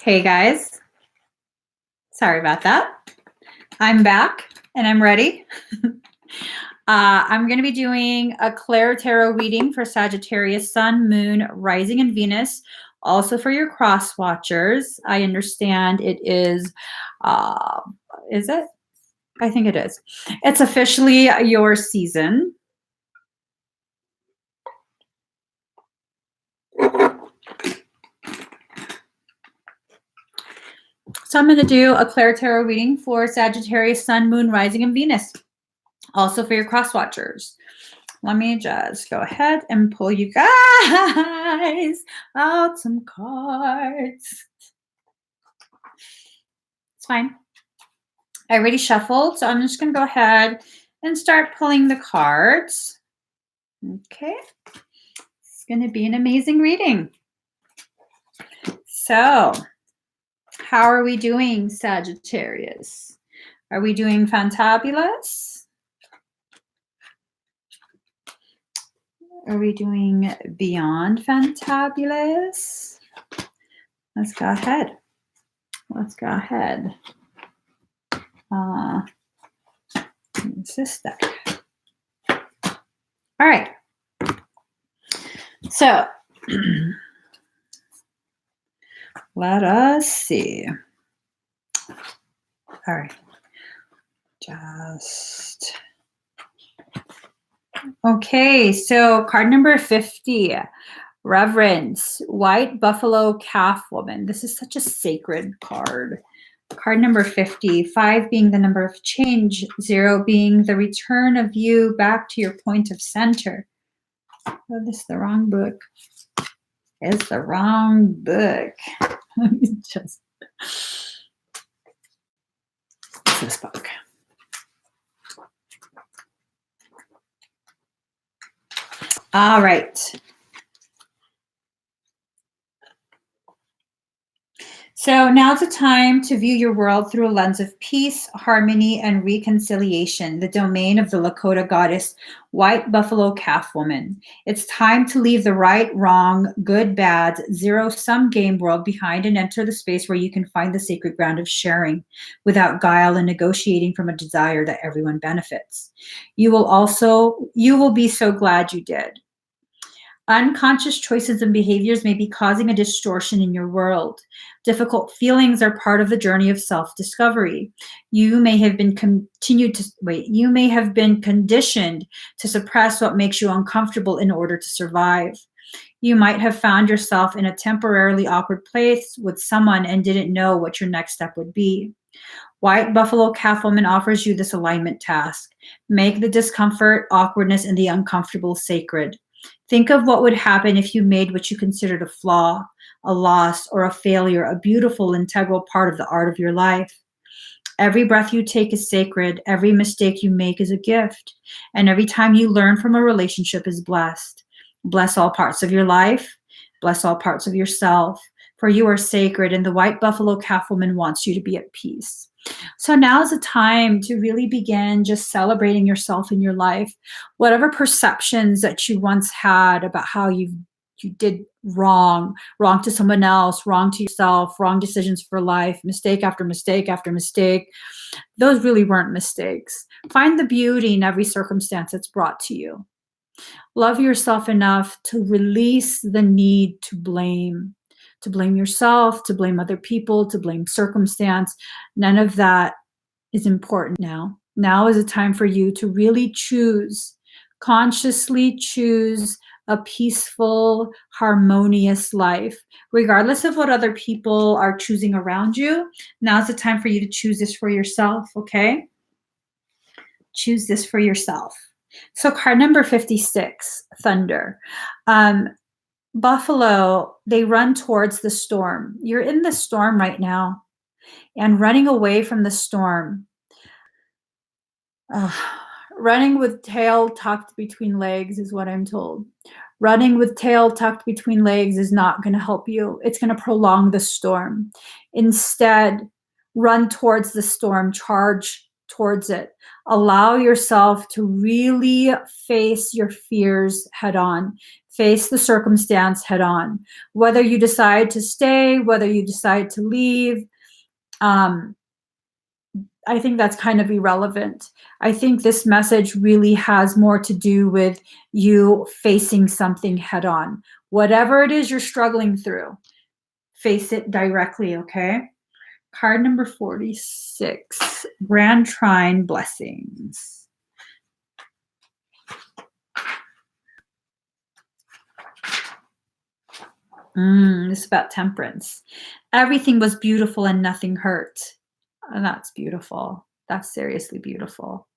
Hey guys, sorry about that. I'm back and I'm ready. I'm going to be doing a ClairTarot reading for Sagittarius, Sun, Moon, Rising, and Venus. Also for your cross watchers. I understand it is it? I think it is. It's officially your season. So I'm going to do a ClairTarot reading for Sagittarius, Sun, Moon, Rising, and Venus. Also for your cross watchers. Let me just go ahead and pull you guys out some cards. It's fine. I already shuffled, so I'm just going to go ahead and start pulling the cards. Okay. It's going to be an amazing reading. So, how are we doing, Sagittarius? Are we doing fantabulous? Are we doing beyond fantabulous? Let's go ahead. Let's go ahead. It's this deck. All right. So let us see. All right. Just okay. So card number 50, Reverence, White Buffalo Calf Woman. This is such a sacred card. Card number 50, 5 being the number of change, 0 being the return of you back to your point of center. Oh, this is the wrong book. It's the wrong book. Let me just. It's this book. All right. So now's the time to view your world through a lens of peace, harmony, and reconciliation, the domain of the Lakota goddess, White Buffalo Calf Woman. It's time to leave the right, wrong, good, bad, zero-sum game world behind and enter the space where you can find the sacred ground of sharing without guile and negotiating from a desire that everyone benefits. You will be so glad you did. Unconscious choices and behaviors may be causing a distortion in your world. Difficult feelings are part of the journey of self-discovery. You may have been conditioned to suppress what makes you uncomfortable in order to survive. You might have found yourself in a temporarily awkward place with someone and didn't know what your next step would be. White Buffalo Calf Woman offers you this alignment task. Make the discomfort, awkwardness, and the uncomfortable sacred. Think of what would happen if you made what you considered a flaw, a loss, or a failure a beautiful, integral part of the art of your life. Every breath you take is sacred. Every mistake you make is a gift. And every time you learn from a relationship is blessed. Bless all parts of your life. Bless all parts of yourself. For you are sacred, and the White Buffalo Calf Woman wants you to be at peace. So now is the time to really begin just celebrating yourself in your life. Whatever perceptions that you once had about how you did wrong to someone else, wrong to yourself, wrong decisions for life, mistake after mistake after mistake, those really weren't mistakes. Find the beauty in every circumstance that's brought to you. Love yourself enough to release the need to blame yourself, to blame other people, to blame circumstance. None of that is important now. Now is a time for you to really consciously choose a peaceful, harmonious life. Regardless of what other people are choosing around you, now's the time for you to choose this for yourself, okay? Choose this for yourself. So card number 56, Thunder. Buffalo, they run towards the storm. You're in the storm right now and running away from the storm. Running with tail tucked between legs is what I'm told. Running with tail tucked between legs is not going to help you. It's going to prolong the storm. Instead, run towards the storm, charge towards it. Allow yourself to really face your fears head on. Face the circumstance head on. Whether you decide to stay, whether you decide to leave, I think that's kind of irrelevant. I think this message really has more to do with you facing something head on. Whatever it is you're struggling through, face it directly, okay? Card number 46, Grand Trine Blessings. This is about temperance. Everything was beautiful and nothing hurt. And that's beautiful. That's seriously beautiful.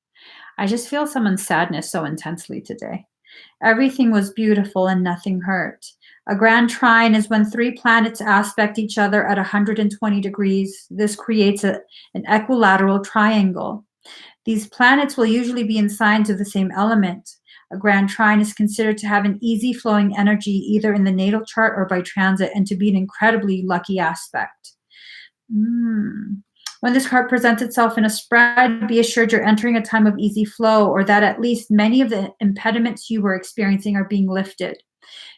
I just feel someone's sadness so intensely today. Everything was beautiful and nothing hurt. A grand trine is when three planets aspect each other at 120 degrees. This creates an equilateral triangle. These planets will usually be in signs of the same element. A grand trine is considered to have an easy flowing energy either in the natal chart or by transit, and to be an incredibly lucky aspect. When this card presents itself in a spread, be assured you're entering a time of easy flow, or that at least many of the impediments you were experiencing are being lifted.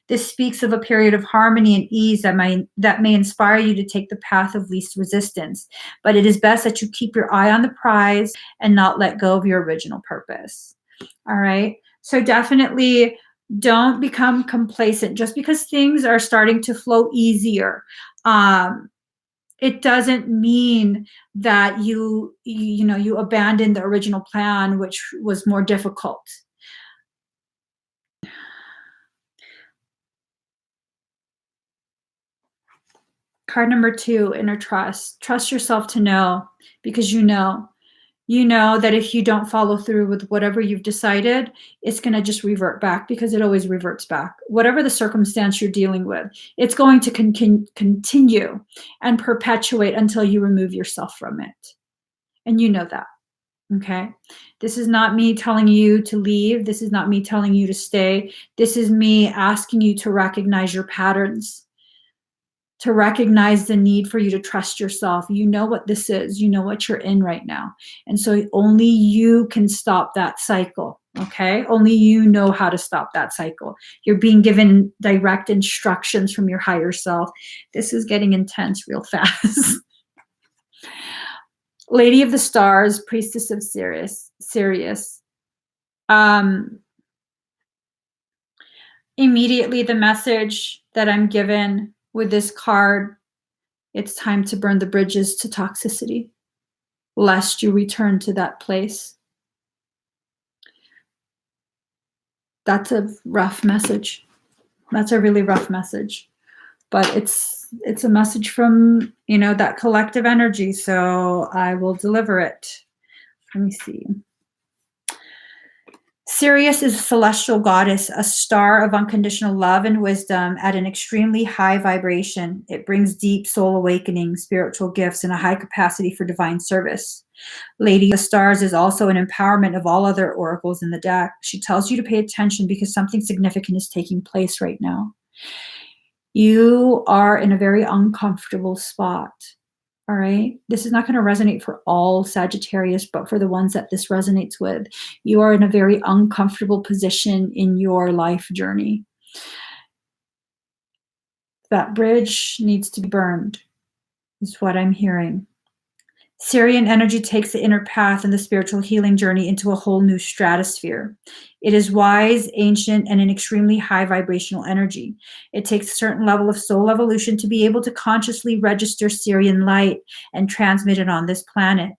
This speaks of a period of harmony and ease that may inspire you to take the path of least resistance. But it is best that you keep your eye on the prize and not let go of your original purpose. All right. So definitely don't become complacent just because things are starting to flow easier. It doesn't mean that you abandon the original plan, which was more difficult. Card number 2, inner trust. Trust yourself to know, because you know that if you don't follow through with whatever you've decided, it's going to just revert back, because it always reverts back. Whatever the circumstance you're dealing with, it's going to continue and perpetuate until you remove yourself from it. And you know that. Okay. This is not me telling you to leave. This is not me telling you to stay. This is me asking you to recognize your patterns, to recognize the need for you to trust yourself. You know what this is. You know what you're in right now. And so only you can stop that cycle. Okay. Only you know how to stop that cycle. You're being given direct instructions from your higher self. This is getting intense real fast. Lady of the Stars, Priestess of Sirius. Immediately the message that I'm given with this card, it's time to burn the bridges to toxicity, lest you return to that place. That's a rough message. That's a really rough message. But it's a message from, that collective energy, so I will deliver it. Let me see. Sirius is a celestial goddess, a star of unconditional love and wisdom at an extremely high vibration. It brings deep soul awakening, spiritual gifts, and a high capacity for divine service. Lady of the Stars is also an empowerment of all other oracles in the deck. She tells you to pay attention because something significant is taking place right now. You are in a very uncomfortable spot. All right. This is not going to resonate for all Sagittarius, but for the ones that this resonates with, you are in a very uncomfortable position in your life journey. That bridge needs to be burned, is what I'm hearing. Sirian energy takes the inner path and the spiritual healing journey into a whole new stratosphere. It is wise, ancient, and an extremely high vibrational energy. It takes a certain level of soul evolution to be able to consciously register Sirian light and transmit it on this planet.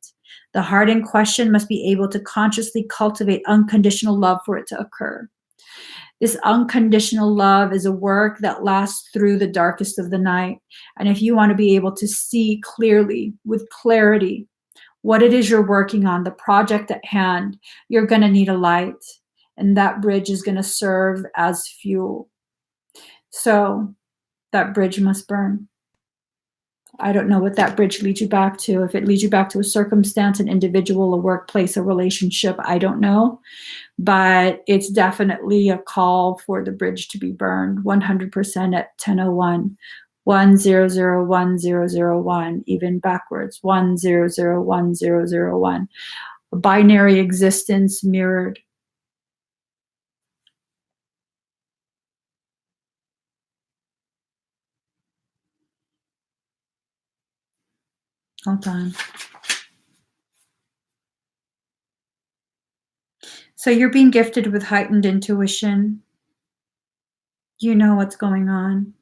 The heart in question must be able to consciously cultivate unconditional love for it to occur. This unconditional love is a work that lasts through the darkest of the night. And if you want to be able to see clearly, with clarity, what it is you're working on, the project at hand, you're going to need a light. And that bridge is going to serve as fuel. So that bridge must burn. I don't know what that bridge leads you back to. If it leads you back to a circumstance, an individual, a workplace, a relationship, I don't know. But it's definitely a call for the bridge to be burned 100% at 10:01. 1001001, even backwards, 1001001. A binary existence mirrored. Hold on. So you're being gifted with heightened intuition. You know what's going on.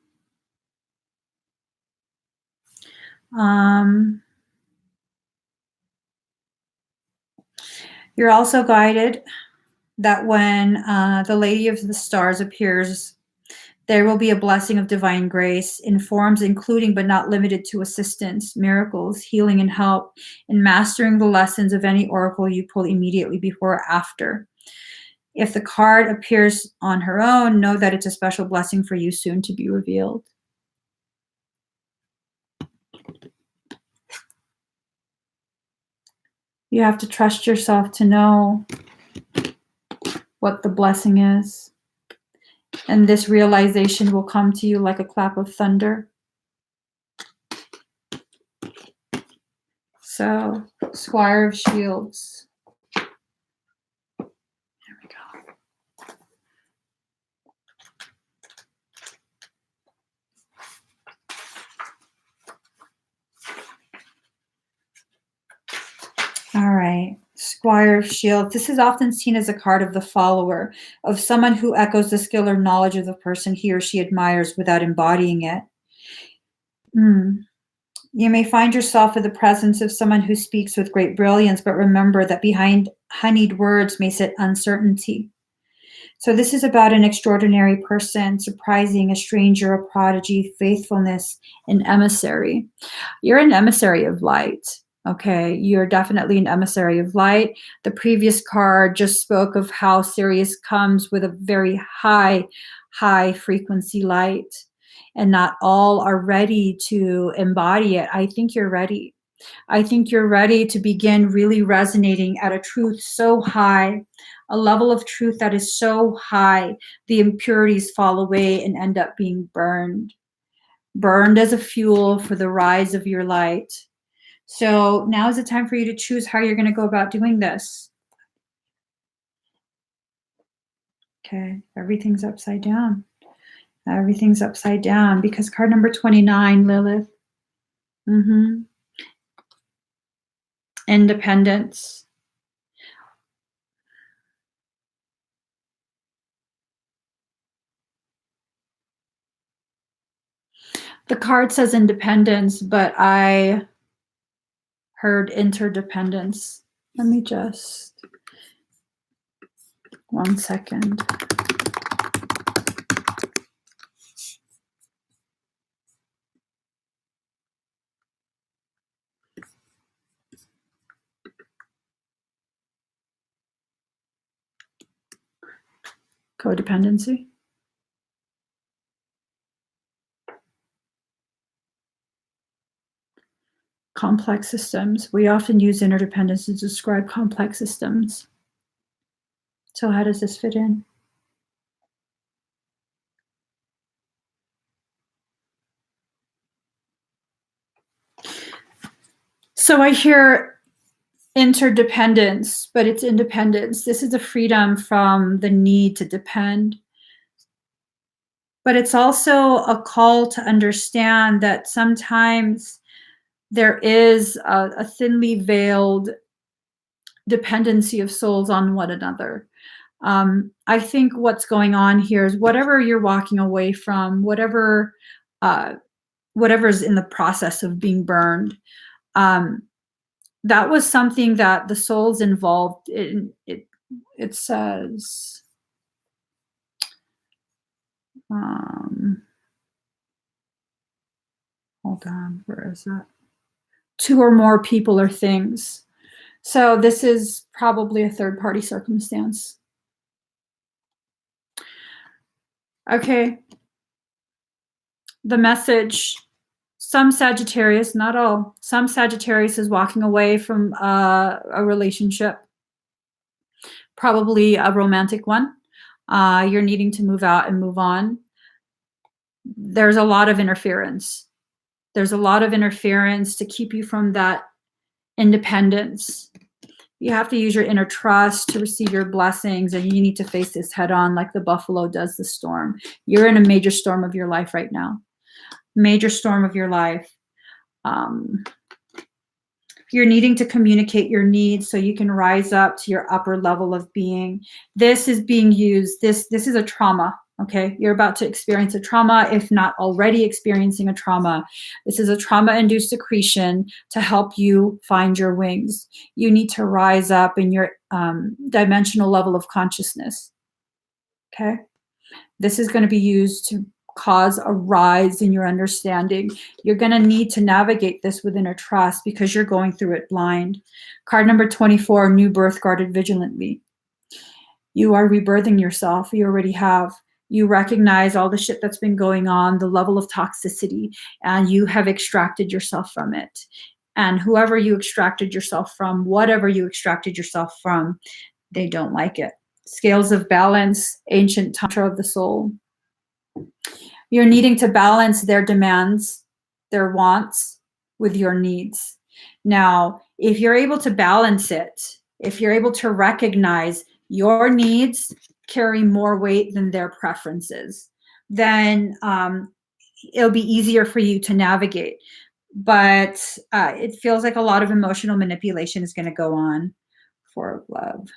You're also guided that when the Lady of the Stars appears, there will be a blessing of divine grace in forms including but not limited to assistance, miracles, healing, and help in mastering the lessons of any oracle you pull immediately before or after. If the card appears on her own, know that it's a special blessing for you soon to be revealed. You have to trust yourself to know what the blessing is. And this realization will come to you like a clap of thunder. So, Squire of Shields. There we go. All right. Squire of Shields. This is often seen as a card of the follower, of someone who echoes the skill or knowledge of the person he or she admires without embodying it. You may find yourself in the presence of someone who speaks with great brilliance, but remember that behind honeyed words may sit uncertainty. So this is about an extraordinary person, surprising, a stranger, a prodigy, faithfulness, an emissary. You're an emissary of light. Okay, you're definitely an emissary of light. The previous card just spoke of how Sirius comes with a very high frequency light, and not all are ready to embody it. I think you're ready. I think you're ready to begin really resonating at a truth so high, a level of truth that is so high, the impurities fall away and end up being burned as a fuel for the rise of your light. So now is the time for you to choose how you're going to go about doing this. Okay, everything's upside down. Everything's upside down because card number 29, Lilith. Independence. The card says independence, but I heard interdependence. Let me just, 1 second. Codependency. Complex systems. We often use interdependence to describe complex systems. So how does this fit in? So I hear interdependence, but it's independence. This is a freedom from the need to depend. But it's also a call to understand that sometimes there is a thinly veiled dependency of souls on one another. I think what's going on here is whatever you're walking away from, whatever's in the process of being burned, that was something that the souls involved in. It says, hold on, where is that? 2 or more people or things. So this is probably a third-party circumstance. Okay. The message, some Sagittarius, not all, some Sagittarius is walking away from a relationship, probably a romantic one. You're needing to move out and move on. There's a lot of interference. There's a lot of interference to keep you from that independence. You have to use your inner trust to receive your blessings, and you need to face this head on like the buffalo does the storm. You're in a major storm of your life right now. Major storm of your life. You're needing to communicate your needs so you can rise up to your upper level of being. This is being used. This is a trauma. Okay, you're about to experience a trauma, if not already experiencing a trauma. This is a trauma-induced secretion to help you find your wings. You need to rise up in your dimensional level of consciousness. Okay, this is going to be used to cause a rise in your understanding. You're going to need to navigate this with inner trust because you're going through it blind. Card number 24, new birth guarded vigilantly. You are rebirthing yourself. You already have. You recognize all the shit that's been going on, the level of toxicity, and you have extracted yourself from it. And whoever you extracted yourself from, whatever you extracted yourself from, they don't like it. Scales of balance, ancient tantra of the soul. You're needing to balance their demands, their wants with your needs. Now, if you're able to balance it, if you're able to recognize your needs carry more weight than their preferences, then it'll be easier for you to navigate. But it feels like a lot of emotional manipulation is going to go on for love.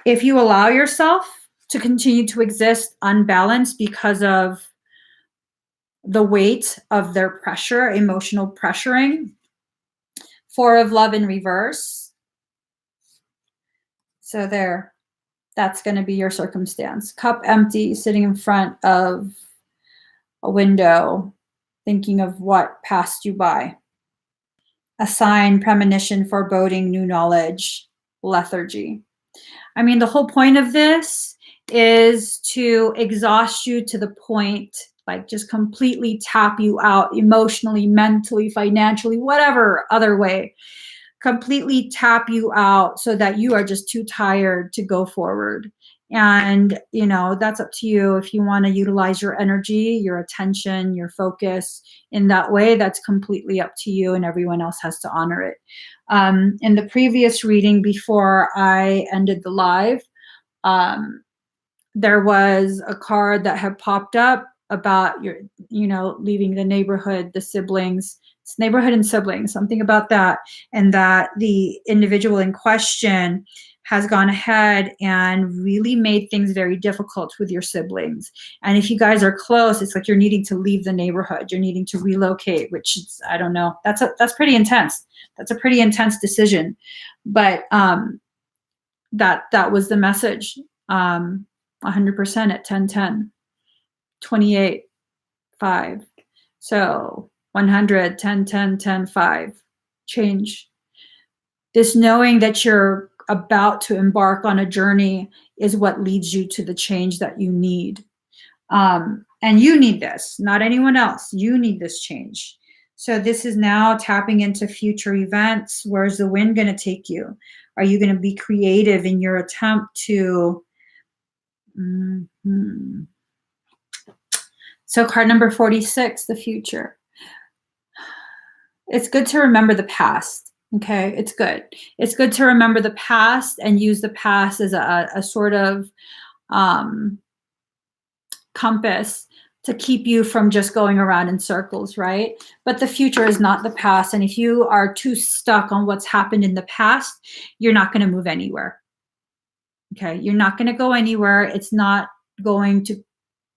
If you allow yourself to continue to exist unbalanced because of the weight of their pressure, emotional pressuring, Four of Love in reverse. So there, that's going to be your circumstance. Cup empty, sitting in front of a window, thinking of what passed you by. A sign, premonition, foreboding, new knowledge, lethargy. I mean, the whole point of this is to exhaust you to the point, like just completely tap you out emotionally, mentally, financially, whatever other way. Completely tap you out so that you are just too tired to go forward. And, you know, that's up to you. If you want to utilize your energy, your attention, your focus in that way, that's completely up to you, and everyone else has to honor it. In the previous reading before I ended the live, there was a card that had popped up about your, you know, leaving the neighborhood, the siblings. It's neighborhood and siblings, something about that. And that the individual in question has gone ahead and really made things very difficult with your siblings. And if you guys are close, it's like you're needing to leave the neighborhood. You're needing to relocate, which is, I don't know. That's pretty intense. That's a pretty intense decision. But that was the message. 100% at 10-10, 28, 5. So 100, 10, 10, 10, 5. Change. This knowing that you're about to embark on a journey is what leads you to the change that you need. And you need this, not anyone else. You need this change. So this is now tapping into future events. Where's the wind going to take you? Are you going to be creative in your attempt to... So card number 46, the future. It's good to remember the past. Okay, it's good. It's good to remember the past and use the past as a sort of compass to keep you from just going around in circles, right? But the future is not the past. And if you are too stuck on what's happened in the past, you're not going to move anywhere. Okay, you're not going to go anywhere. It's not going to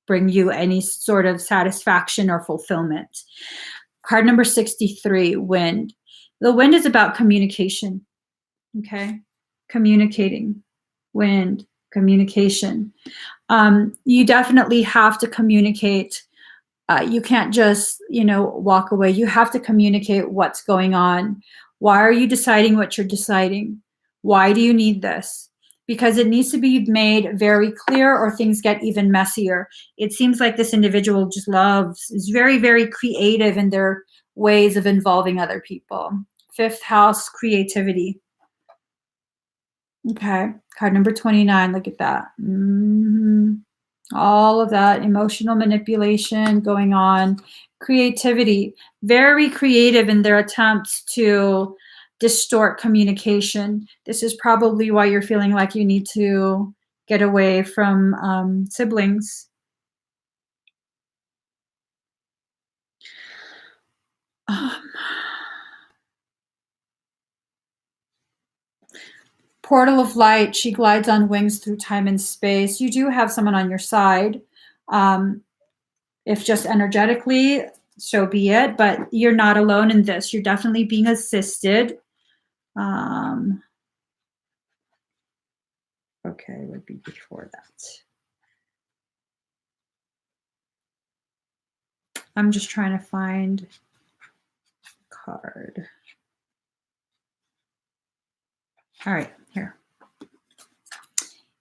bring you any sort of satisfaction or fulfillment. Card number 63, wind. The wind is about communication. Okay, communicating. Wind, communication. You definitely have to communicate. You can't just, you know, walk away. You have to communicate what's going on. Why are you deciding what you're deciding? Why do you need this? Because it needs to be made very clear or things get even messier. It seems like this individual just is very, very creative in their ways of involving other people. 5th house, creativity. Okay, card number 29, look at that. All of that emotional manipulation going on. Creativity, very creative in their attempts to distort communication. This is probably why you're feeling like you need to get away from siblings. Portal of light, she glides on wings through time and space. You do have someone on your side. If just energetically, so be it, but you're not alone in this. You're definitely being assisted. Okay, would be before that. I'm just trying to find a card. All right, here.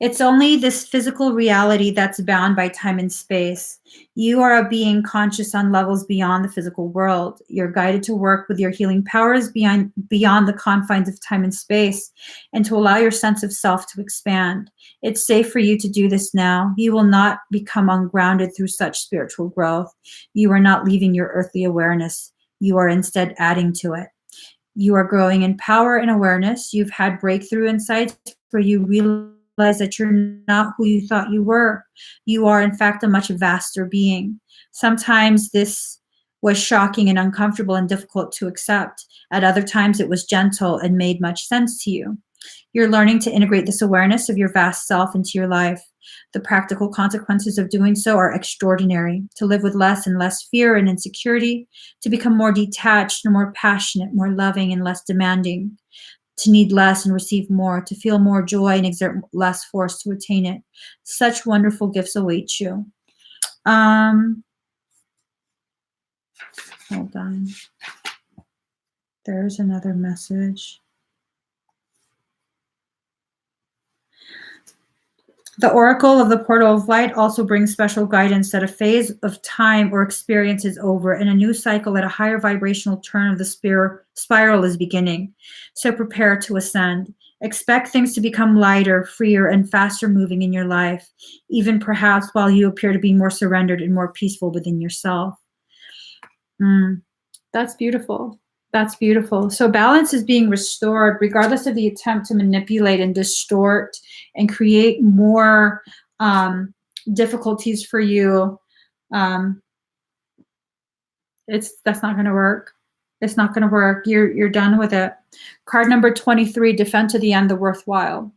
It's only this physical reality that's bound by time and space. You are a being conscious on levels beyond the physical world. You're guided to work with your healing powers beyond the confines of time and space, and to allow your sense of self to expand. It's safe for you to do this now. You will not become ungrounded through such spiritual growth. You are not leaving your earthly awareness. You are instead adding to it. You are growing in power and awareness. You've had breakthrough insights where you realize that you're not who you thought you were. You are, in fact, a much vaster being. Sometimes this was shocking and uncomfortable and difficult to accept. At other times, it was gentle and made much sense to you. You're learning to integrate this awareness of your vast self into your life. The practical consequences of doing so are extraordinary. To live with less and less fear and insecurity, to become more detached and more passionate, more loving and less demanding, to need less and receive more, to feel more joy and exert less force to attain it. Such wonderful gifts await you. Hold on. There's another message. The Oracle of the Portal of Light also brings special guidance that a phase of time or experience is over and a new cycle at a higher vibrational turn of the spiral is beginning. So prepare to ascend. Expect things to become lighter, freer, and faster moving in your life, even perhaps while you appear to be more surrendered and more peaceful within yourself. That's beautiful. That's beautiful. So balance is being restored regardless of the attempt to manipulate and distort and create more difficulties for you. That's not going to work. It's not going to work. You're done with it. Card number 23, defend to the end the worthwhile.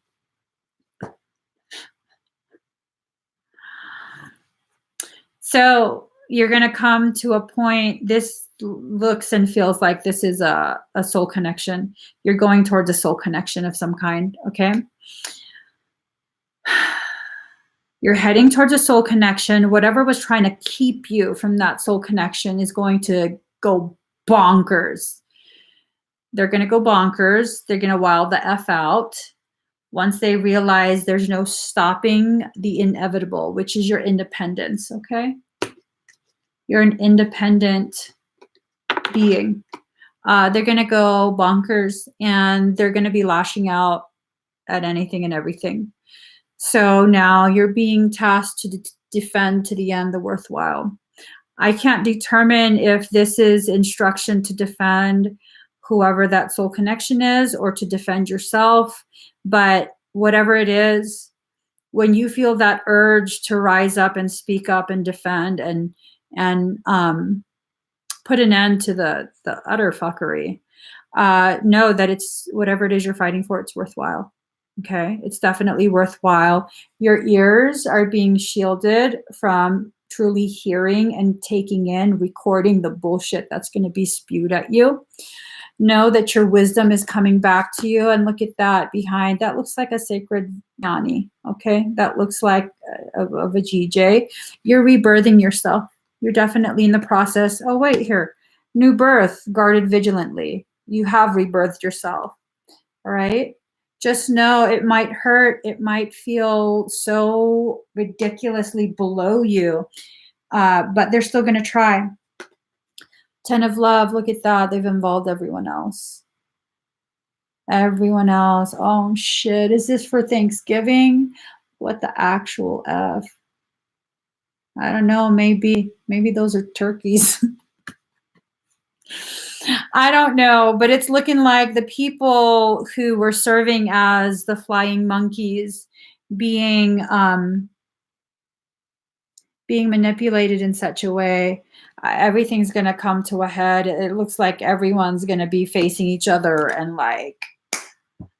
So you're going to come to a point, this looks and feels like this is a soul connection. You're going towards a soul connection of some kind, okay? You're heading towards a soul connection. Whatever was trying to keep you from that soul connection is going to go bonkers. They're going to go bonkers. They're going to wild the F out once they realize there's no stopping the inevitable, which is your independence, okay? You're an independent being. They're going to go bonkers and they're going to be lashing out at anything and everything. So now you're being tasked to defend to the end the worthwhile. I can't determine if this is instruction to defend whoever that soul connection is or to defend yourself, but whatever it is, when you feel that urge to rise up and speak up and defend and put an end to the utter fuckery, know that it's whatever it is you're fighting for, it's worthwhile. Okay, it's definitely worthwhile. Your ears are being shielded from truly hearing and taking in, recording the bullshit that's going to be spewed at you. Know that your wisdom is coming back to you, and look at that behind. That looks like a sacred Yanni. Okay, that looks like of a GJ. You're rebirthing yourself. You're definitely in the process. Oh wait, here, new birth, guarded vigilantly. You have rebirthed yourself. All right. Just know it might hurt. It might feel so ridiculously below you, but they're still going to try. 10 of love. Look at that. They've involved everyone else. Everyone else. Oh, shit. Is this for Thanksgiving? What the actual F? I don't know. Maybe those are turkeys. I don't know, but it's looking like the people who were serving as the flying monkeys being being manipulated in such a way. Everything's going to come to a head. It looks like everyone's going to be facing each other and like,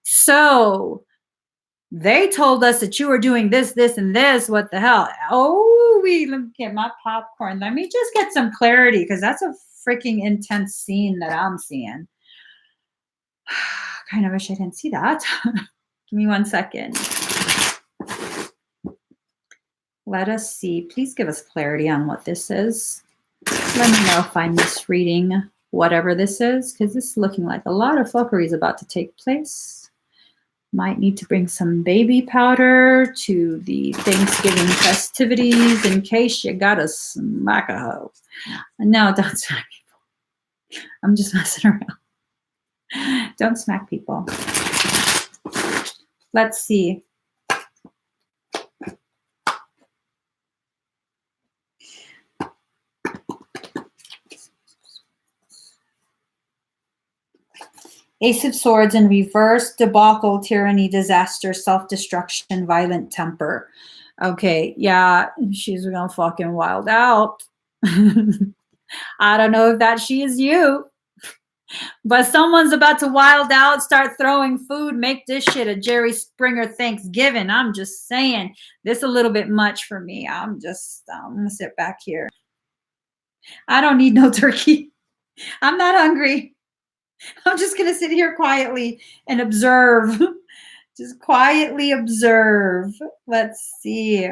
so they told us that you were doing this, this, and this. What the hell? Oh, let me get my popcorn. Let me just get some clarity because that's a freaking intense scene that I'm seeing. Kind of wish I didn't see that. Give me 1 second. Let us see. Please give us clarity on what this is. Let me know if I'm misreading whatever this is, because this is looking like a lot of fuckery is about to take place. Might need to bring some baby powder to the Thanksgiving festivities in case you gotta smack a hoe. No, don't smack people. I'm just messing around. Don't smack people. Let's see. Ace of Swords in reverse, debacle, tyranny, disaster, self-destruction, violent temper. Okay, yeah, she's gonna fucking wild out. I don't know if that she is you, but someone's about to wild out, start throwing food, make this shit a Jerry Springer Thanksgiving. I'm just saying, this is a little bit much for me. I'm gonna sit back here. I don't need no turkey. I'm not hungry. I'm just going to sit here quietly and observe. Just quietly observe. Let's see.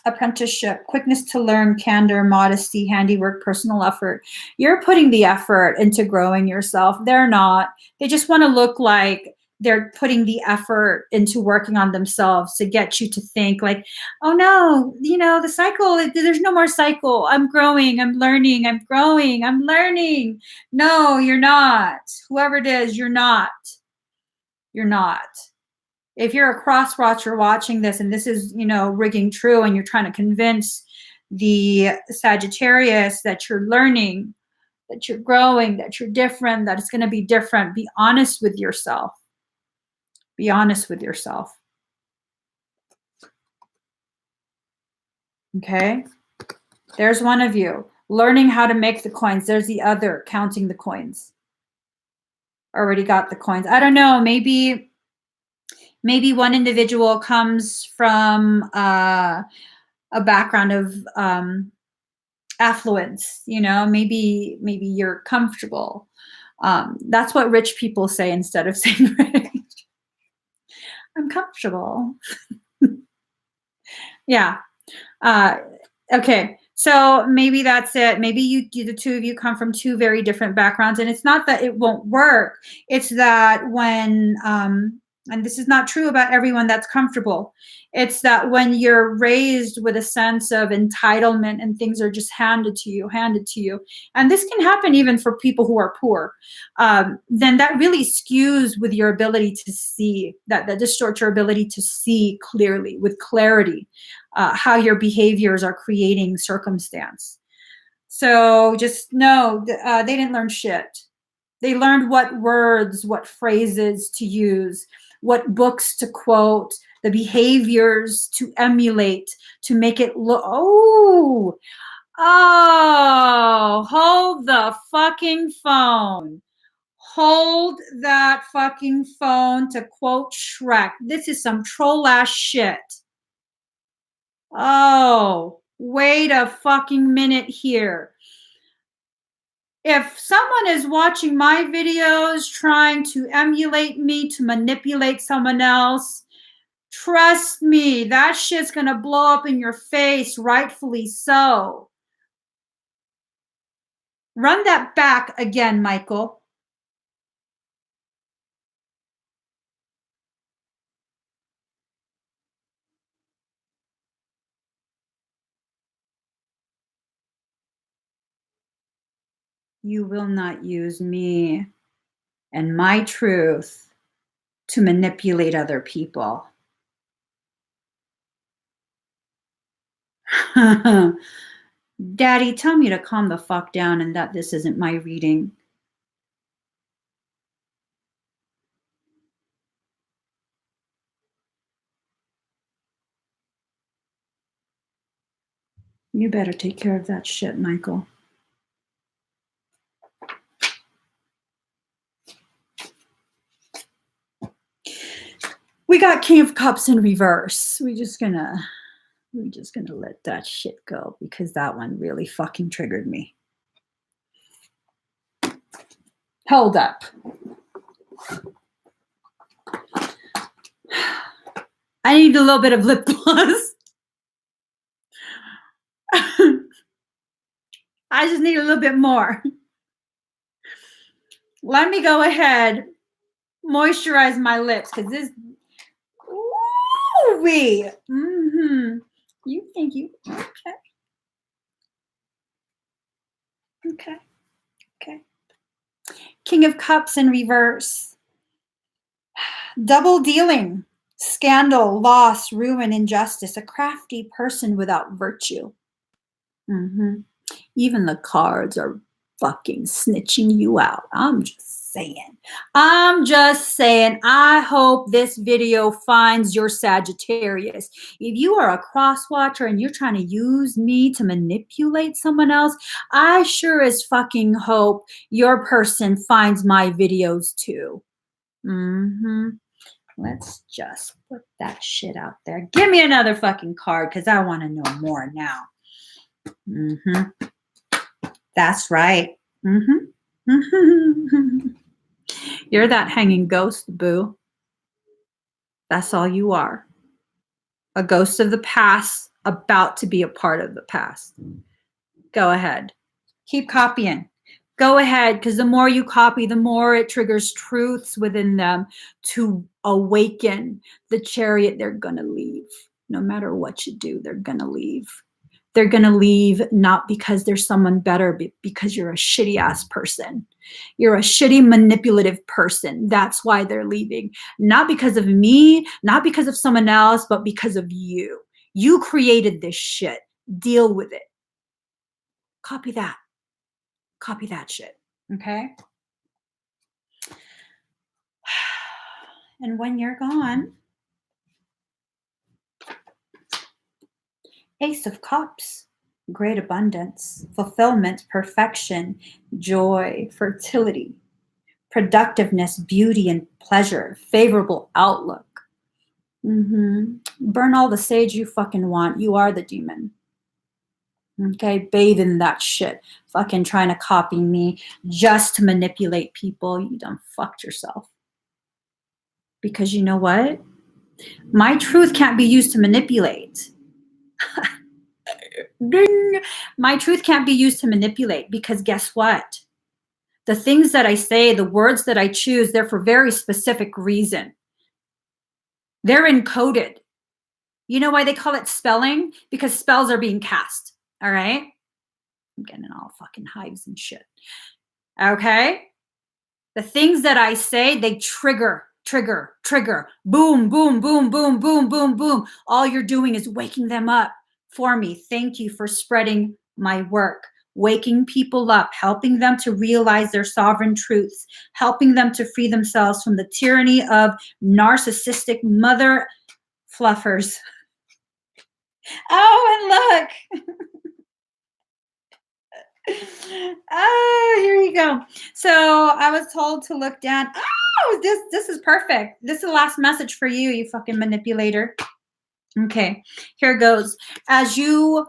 Apprenticeship, quickness to learn, candor, modesty, handiwork, personal effort. You're putting the effort into growing yourself. They're not. They just want to look like they're putting the effort into working on themselves to get you to think like, oh no, the cycle, there's no more cycle. I'm growing, I'm learning, I'm growing, I'm learning. No, you're not. Whoever it is, you're not. You're not. If you're a cross watcher watching this and this is, rigging true and you're trying to convince the Sagittarius that you're learning, that you're growing, that you're different, that it's going to be different, be honest with yourself. Be honest with yourself. Okay? There's one of you. Learning how to make the coins. There's the other, counting the coins. Already got the coins. I don't know. Maybe one individual comes from a background of affluence. Maybe you're comfortable. That's what rich people say instead of saying rich. I'm comfortable. Yeah. Okay. So maybe that's it. Maybe the two of you come from two very different backgrounds, and it's not that it won't work. It's that when, and this is not true about everyone that's comfortable. It's that when you're raised with a sense of entitlement and things are just handed to you, and this can happen even for people who are poor, then that really skews with your ability to see, that distorts your ability to see clearly, with clarity, how your behaviors are creating circumstance. So just know they didn't learn shit. They learned what words, what phrases to use, what books to quote, the behaviors to emulate, to make it look, oh, hold the fucking phone. Hold that fucking phone, to quote Shrek. This is some troll ass shit. Oh, wait a fucking minute here. If someone is watching my videos trying to emulate me, to manipulate someone else, trust me, that shit's gonna blow up in your face, rightfully so. Run that back again, Michael. You will not use me and my truth to manipulate other people. Daddy, tell me to calm the fuck down and that this isn't my reading. You better take care of that shit, Michael. We got King of Cups in reverse. We're just gonna let that shit go because that one really fucking triggered me. Hold up. I need a little bit of lip gloss. I just need a little bit more. Let me go ahead, moisturize my lips because this. Ooh-wee. Mm-hmm. You think you okay? Okay. Okay. King of Cups in reverse. Double dealing, scandal, loss, ruin, injustice. A crafty person without virtue. Mm-hmm. Even the cards are fucking snitching you out. I'm just saying. I hope this video finds your Sagittarius. If you are a cross watcher and you're trying to use me to manipulate someone else, I sure as fucking hope your person finds my videos too. Mm-hmm. Let's just put that shit out there. Give me another fucking card because I want to know more now. Mm-hmm. That's right. Mm-hmm. Mm-hmm. You're that hanging ghost, boo. That's all you are. A ghost of the past about to be a part of the past. Go ahead. Keep copying. Go ahead, because the more you copy, the more it triggers truths within them to awaken the chariot. They're going to leave. No matter what you do, they're going to leave. They're going to leave not because there's someone better, but because you're a shitty ass person. You're a shitty manipulative person. That's why they're leaving. Not because of me, not because of someone else, but because of you. You created this shit. Deal with it. Copy that. Copy that shit. Okay? And when you're gone, Ace of Cups, great abundance, fulfillment, perfection, joy, fertility, productiveness, beauty, and pleasure, favorable outlook. Burn all the sage you fucking want. You are the demon. Okay, bathe in that shit. Fucking trying to copy me just to manipulate people. You done fucked yourself. Because you know what? My truth can't be used to manipulate. Ding! My truth can't be used to manipulate because guess what? The things that I say, the words that I choose, they're for very specific reason. They're encoded. You know why they call it spelling? Because spells are being cast. All right? I'm getting all fucking hives and shit. Okay? The things that I say, they trigger. Boom, boom, boom, boom, boom, boom, boom. All you're doing is waking them up for me. Thank you for spreading my work. Waking people up, helping them to realize their sovereign truths, helping them to free themselves from the tyranny of narcissistic mother fluffers. Oh, and look. Oh, here you go. So I was told to look down. Oh, this is perfect. This is the last message for you, you fucking manipulator. Okay, here goes. As you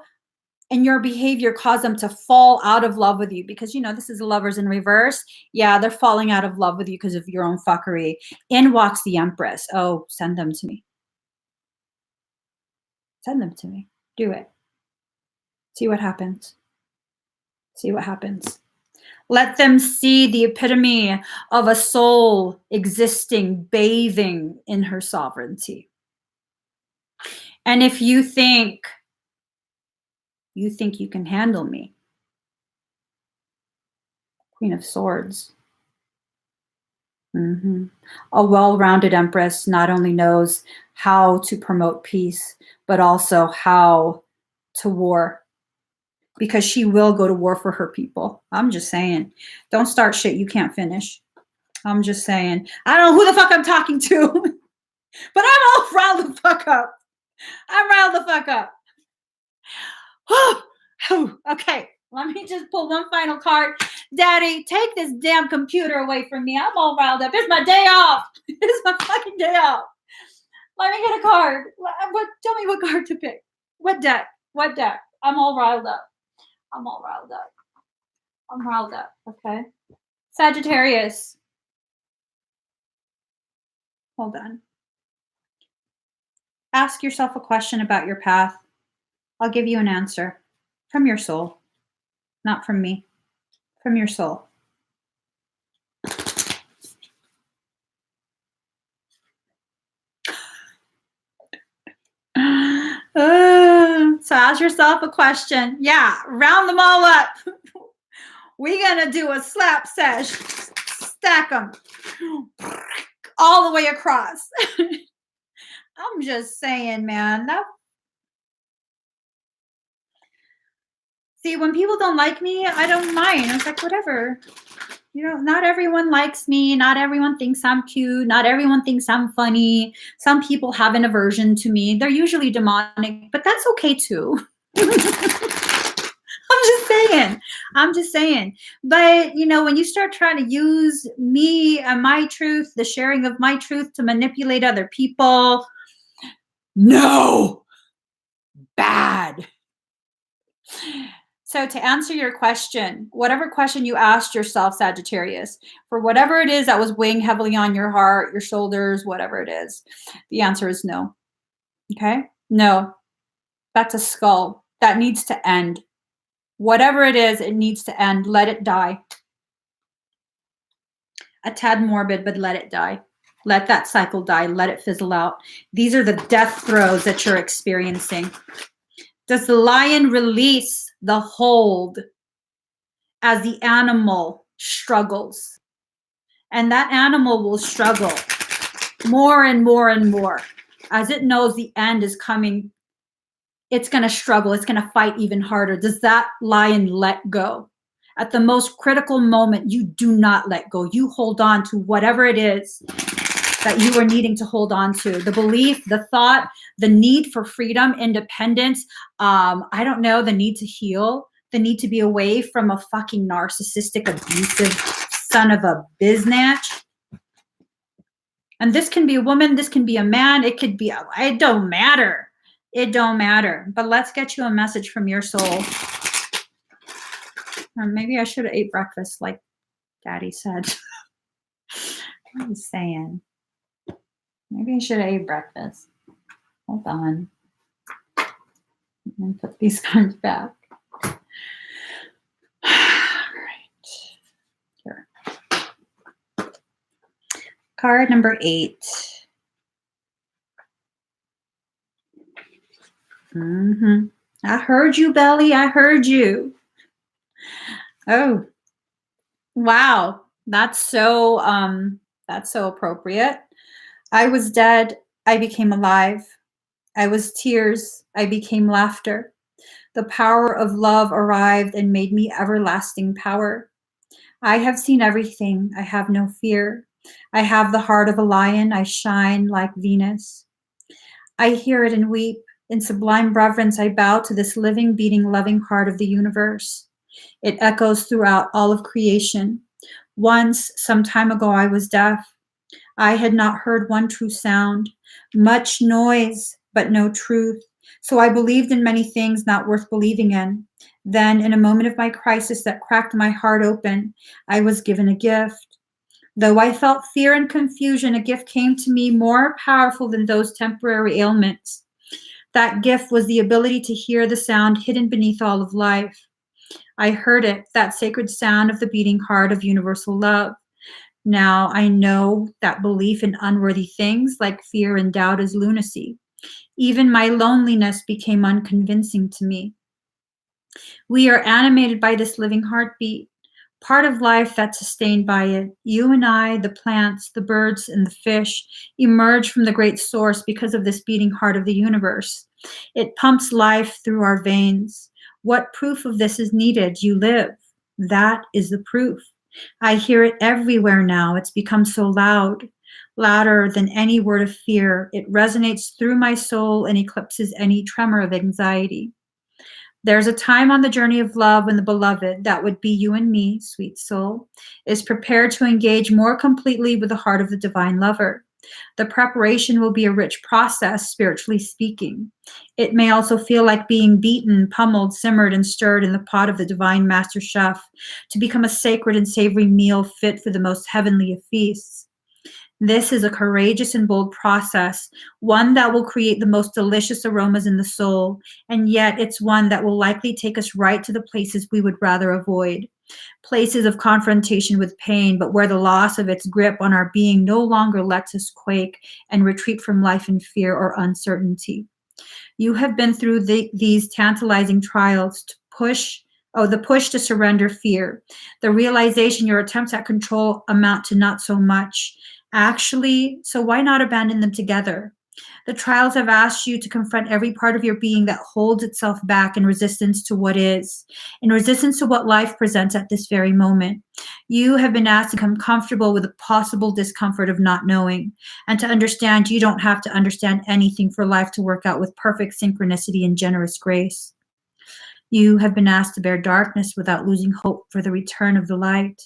and your behavior cause them to fall out of love with you, because you know this is lovers in reverse. Yeah, they're falling out of love with you because of your own fuckery. In walks the Empress. Oh, send them to me. Send them to me. Do it. See what happens. See what happens. Let them see the epitome of a soul existing, bathing in her sovereignty. And if you think you can handle me, Queen of Swords. A well-rounded Empress not only knows how to promote peace, but also how to war. Because she will go to war for her people. I'm just saying. Don't start shit you can't finish. I'm just saying. I don't know who the fuck I'm talking to. But I'm all riled the fuck up. I'm riled the fuck up. Whew, okay, let me just pull one final card. Daddy, take this damn computer away from me. I'm all riled up. It's my day off. It's my fucking day off. Let me get a card. Tell me what card to pick. What deck? What deck? I'm all riled up. I'm all riled up. I'm riled up. Okay. Sagittarius. Hold on. Ask yourself a question about your path. I'll give you an answer from your soul, not from me, from your soul. So ask yourself a question. Yeah, round them all up. We're going to do a slap sesh. Stack them all the way across. I'm just saying, man. See, when people don't like me, I don't mind. It's like, whatever. You know, not everyone likes me. Not everyone thinks I'm cute. Not everyone thinks I'm funny. Some people have an aversion to me. They're usually demonic, but that's okay too. I'm just saying. But, you know, when you start trying to use me and my truth, the sharing of my truth to manipulate other people, no, bad. So to answer your question, whatever question you asked yourself, Sagittarius, for whatever it is that was weighing heavily on your heart, your shoulders, whatever it is, the answer is no. Okay? No. That's a skull. That needs to end. Whatever it is, it needs to end. Let it die. A tad morbid, but let it die. Let that cycle die. Let it fizzle out. These are the death throes that you're experiencing. Does the lion release the hold as the animal struggles? And that animal will struggle more and more and more. As it knows the end is coming, it's going to struggle. It's going to fight even harder. Does that lion let go? At the most critical moment, you do not let go. You hold on to whatever it is that you are needing to hold on to. The belief, the thought, the need for freedom, independence, I don't know, the need to heal, the need to be away from a fucking narcissistic, abusive son of a biznatch. And this can be a woman, this can be a man, it could be, it don't matter. It don't matter. But let's get you a message from your soul. Or maybe I should have ate breakfast like Daddy said. I'm saying. Maybe I should have ate breakfast. Hold on. And put these cards back. All right. Here. Card number 8. I heard you, Belly. I heard you. Oh, wow. That's so appropriate. I was dead. I became alive. I was tears. I became laughter. The power of love arrived and made me everlasting power. I have seen everything. I have no fear. I have the heart of a lion. I shine like Venus. I hear it and weep. In sublime reverence, I bow to this living, beating, loving heart of the universe. It echoes throughout all of creation. Once, some time ago, I was deaf. I had not heard one true sound. Much noise, but no truth. So I believed in many things not worth believing in. Then, in a moment of my crisis that cracked my heart open, I was given a gift. Though I felt fear and confusion, a gift came to me more powerful than those temporary ailments. That gift was the ability to hear the sound hidden beneath all of life. I heard it, that sacred sound of the beating heart of universal love. Now I know that belief in unworthy things like fear and doubt is lunacy. Even my loneliness became unconvincing to me. We are animated by this living heartbeat, part of life that's sustained by it. You and I, the plants, the birds, and the fish emerge from the great source because of this beating heart of the universe. It pumps life through our veins. What proof of this is needed? You live. That is the proof. I hear it everywhere now. It's become so loud, louder than any word of fear. It resonates through my soul and eclipses any tremor of anxiety. There's a time on the journey of love when the beloved, that would be you and me, sweet soul, is prepared to engage more completely with the heart of the divine lover. The preparation will be a rich process, spiritually speaking. It may also feel like being beaten, pummeled, simmered, and stirred in the pot of the divine master chef to become a sacred and savory meal fit for the most heavenly of feasts. This is a courageous and bold process, one that will create the most delicious aromas in the soul, and yet it's one that will likely take us right to the places we would rather avoid. Places of confrontation with pain, but where the loss of its grip on our being no longer lets us quake and retreat from life in fear or uncertainty. You have been through these tantalizing trials to the push to surrender fear, the realization your attempts at control amount to not so much. Actually, so why not abandon them together? The trials have asked you to confront every part of your being that holds itself back in resistance to what is, in resistance to what life presents at this very moment. You have been asked to become comfortable with the possible discomfort of not knowing, and to understand you don't have to understand anything for life to work out with perfect synchronicity and generous grace. You have been asked to bear darkness without losing hope for the return of the light.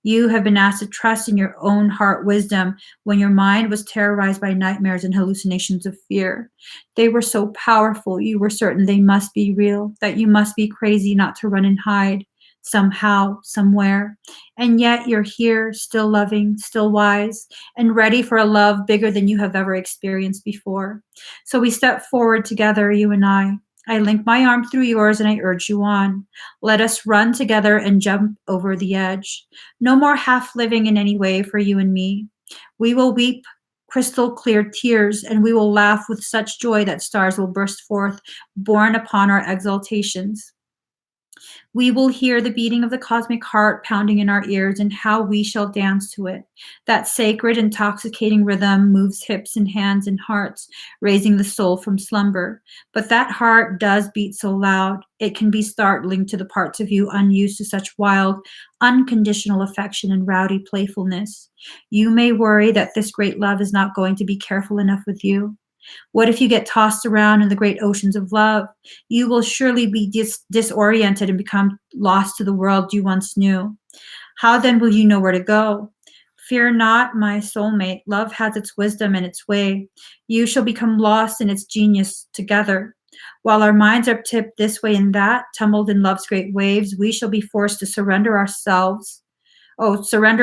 You have been asked to trust in your own heart wisdom when your mind was terrorized by nightmares and hallucinations of fear. They were so powerful, you were certain they must be real, that you must be crazy not to run and hide, somehow, somewhere. And yet you're here, still loving, still wise, and ready for a love bigger than you have ever experienced before. So we step forward together, you and I. I link my arm through yours and I urge you on. Let us run together and jump over the edge. No more half living in any way for you and me. We will weep crystal clear tears, and we will laugh with such joy that stars will burst forth, borne upon our exaltations. We will hear the beating of the cosmic heart pounding in our ears, and how we shall dance to it. That sacred, intoxicating rhythm moves hips and hands and hearts, raising the soul from slumber. But that heart does beat so loud, it can be startling to the parts of you unused to such wild, unconditional affection and rowdy playfulness. You may worry that this great love is not going to be careful enough with you. What if you get tossed around in the great oceans of love? You will surely be disoriented and become lost to the world you once knew. How then will you know where to go? Fear not, my soulmate. Love has its wisdom and its way. You shall become lost in its genius together. While our minds are tipped this way and that, tumbled in love's great waves, we shall be forced to surrender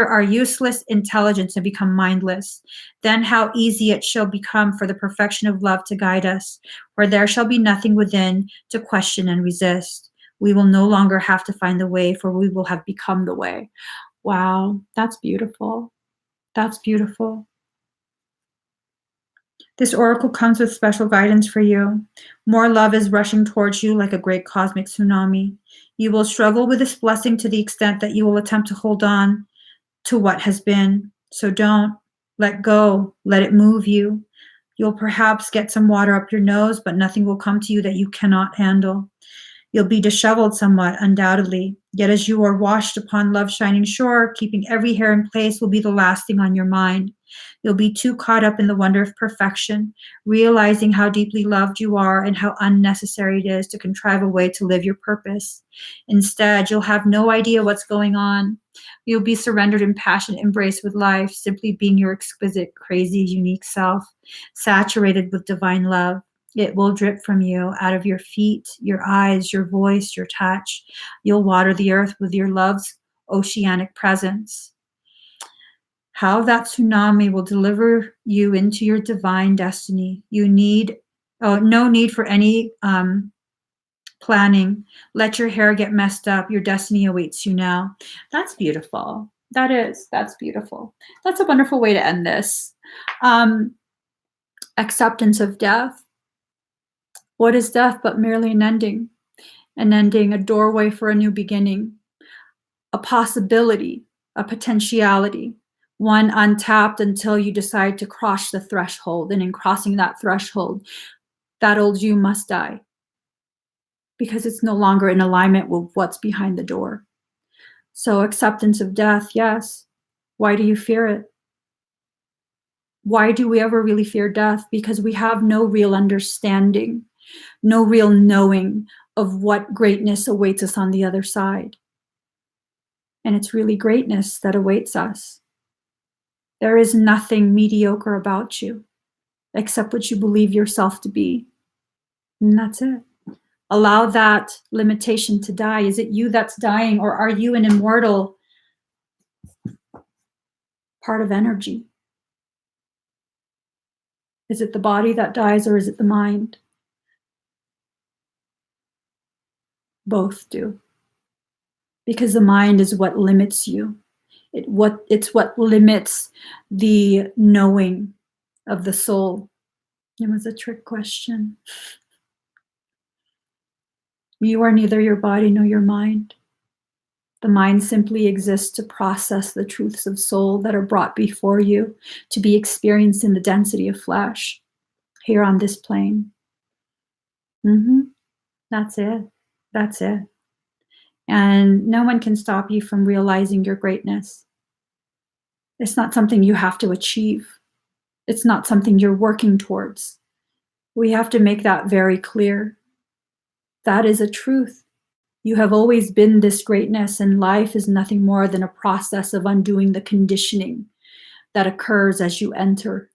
our useless intelligence and become mindless. Then how easy it shall become for the perfection of love to guide us, where there shall be nothing within to question and resist. We will no longer have to find the way, for we will have become the way. Wow, that's beautiful. That's beautiful. This oracle comes with special guidance for you. More love is rushing towards you like a great cosmic tsunami. You will struggle with this blessing to the extent that you will attempt to hold on to what has been. So don't let go, let it move you. You'll perhaps get some water up your nose, but nothing will come to you that you cannot handle. You'll be disheveled somewhat, undoubtedly. Yet as you are washed upon love's shining shore, keeping every hair in place will be the last thing on your mind. You'll be too caught up in the wonder of perfection, realizing how deeply loved you are and how unnecessary it is to contrive a way to live your purpose. Instead, you'll have no idea what's going on. You'll be surrendered in passionate embrace with life, simply being your exquisite, crazy, unique self, saturated with divine love. It will drip from you, out of your feet, your eyes, your voice, your touch. You'll water the earth with your love's oceanic presence. How that tsunami will deliver you into your divine destiny. No need for any planning. Let your hair get messed up. Your destiny awaits you now. That's beautiful. That's beautiful. That's a wonderful way to end this. Acceptance of death. What is death but merely an ending, a doorway for a new beginning, a possibility, a potentiality, one untapped until you decide to cross the threshold. And in crossing that threshold, that old you must die because it's no longer in alignment with what's behind the door. So acceptance of death, yes. Why do you fear it? Why do we ever really fear death? Because we have no real understanding, no real knowing of what greatness awaits us on the other side. And it's really greatness that awaits us. There is nothing mediocre about you except what you believe yourself to be. And that's it. Allow that limitation to die. Is it you that's dying, or are you an immortal part of energy? Is it the body that dies, or is it the mind? Both do. Because the mind is what limits you. It's what limits the knowing of the soul. It was a trick question. You are neither your body nor your mind. The mind simply exists to process the truths of soul that are brought before you to be experienced in the density of flesh here on this plane. That's it. That's it. And no one can stop you from realizing your greatness. It's not something you have to achieve. It's not something you're working towards. We have to make that very clear. That is a truth. You have always been this greatness, and life is nothing more than a process of undoing the conditioning that occurs as you enter.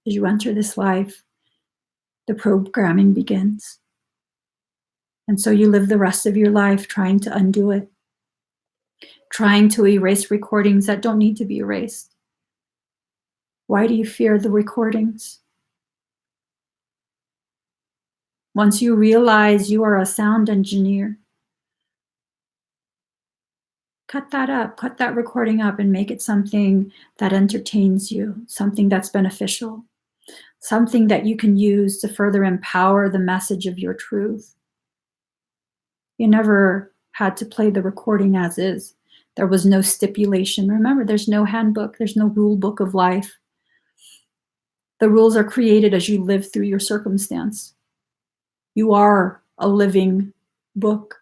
As you enter this life, the programming begins. And so you live the rest of your life trying to undo it, trying to erase recordings that don't need to be erased. Why do you fear the recordings? Once you realize you are a sound engineer, cut that up, cut that recording up, and make it something that entertains you, something that's beneficial, something that you can use to further empower the message of your truth. You never had to play the recording as is. There was no stipulation. Remember, there's no handbook, there's no rule book of life. The rules are created as you live through your circumstance. You are a living book.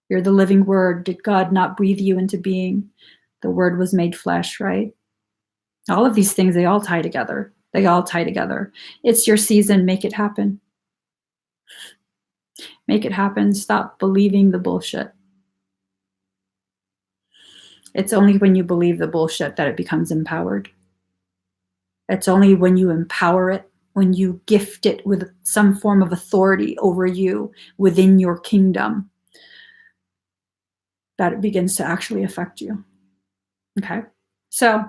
You're the living word. Did God not breathe you into being? The word was made flesh, right? All of these things, they all tie together. They all tie together. It's your season. Make it happen. Make it happen. Stop believing the bullshit. It's only when you believe the bullshit that it becomes empowered. It's only when you empower it, when you gift it with some form of authority over you within your kingdom, that it begins to actually affect you. Okay. So,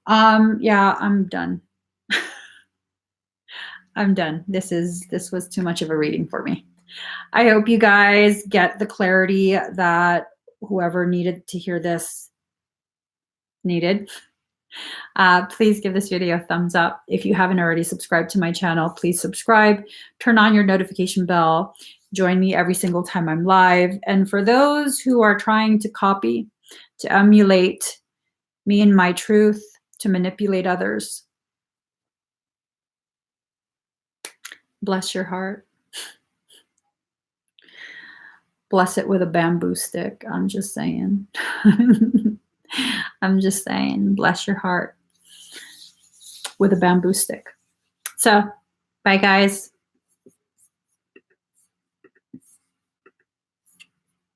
yeah, I'm done. I'm done. This was too much of a reading for me. I hope you guys get the clarity that whoever needed to hear this needed. Please give this video a thumbs up. If you haven't already subscribed to my channel, please subscribe, turn on your notification bell, join me every single time I'm live. And for those who are trying to copy, to emulate me and my truth, to manipulate others, bless your heart. Bless it with a bamboo stick. I'm just saying. I'm just saying, bless your heart with a bamboo stick. So, bye guys.